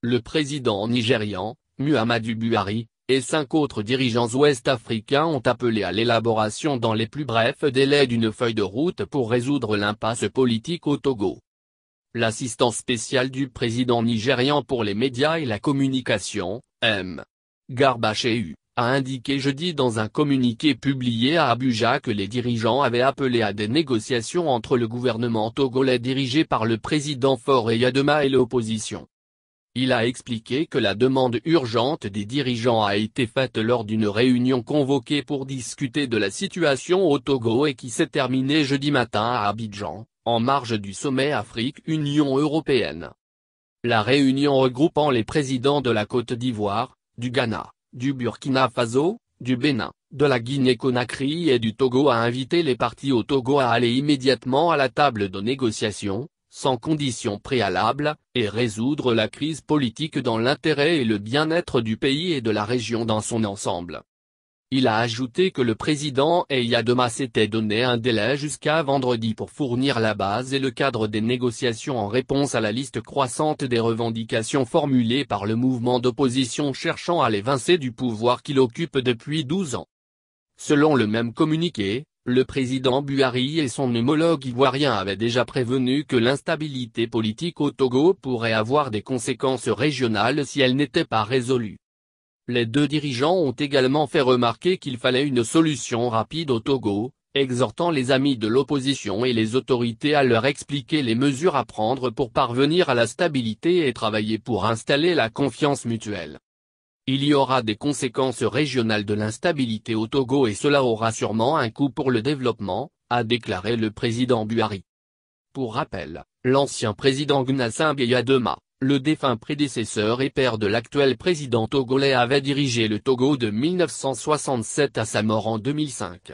le président nigérian, Muhammadu Buhari, et 5 autres dirigeants ouest-africains ont appelé à l'élaboration dans les plus brefs délais d'une feuille de route pour résoudre l'impasse politique au Togo. L'assistant spécial du président nigérian pour les médias et la communication, M. Garba Shehu, a indiqué jeudi dans un communiqué publié à Abuja que les dirigeants avaient appelé à des négociations entre le gouvernement togolais dirigé par le président Faure Yadema et l'opposition. Il a expliqué que la demande urgente des dirigeants a été faite lors d'une réunion convoquée pour discuter de la situation au Togo et qui s'est terminée jeudi matin à Abidjan, en marge du sommet Afrique-Union européenne. La réunion regroupant les présidents de la Côte d'Ivoire, du Ghana, du Burkina Faso, du Bénin, de la Guinée-Conakry et du Togo a invité les partis au Togo à aller immédiatement à la table de négociation, sans conditions préalables, et résoudre la crise politique dans l'intérêt et le bien-être du pays et de la région dans son ensemble. Il a ajouté que le président Yadema s'était donné un délai jusqu'à vendredi pour fournir la base et le cadre des négociations en réponse à la liste croissante des revendications formulées par le mouvement d'opposition cherchant à l'évincer du pouvoir qu'il occupe depuis 12 ans. Selon le même communiqué, le président Buhari et son homologue ivoirien avaient déjà prévenu que l'instabilité politique au Togo pourrait avoir des conséquences régionales si elle n'était pas résolue. Les deux dirigeants ont également fait remarquer qu'il fallait une solution rapide au Togo, exhortant les amis de l'opposition et les autorités à leur expliquer les mesures à prendre pour parvenir à la stabilité et travailler pour installer la confiance mutuelle. Il y aura des conséquences régionales de l'instabilité au Togo et cela aura sûrement un coût pour le développement, a déclaré le président Buhari. Pour rappel, l'ancien président Gnassingbé Yadema, le défunt prédécesseur et père de l'actuel président togolais avait dirigé le Togo de 1967 à sa mort en 2005.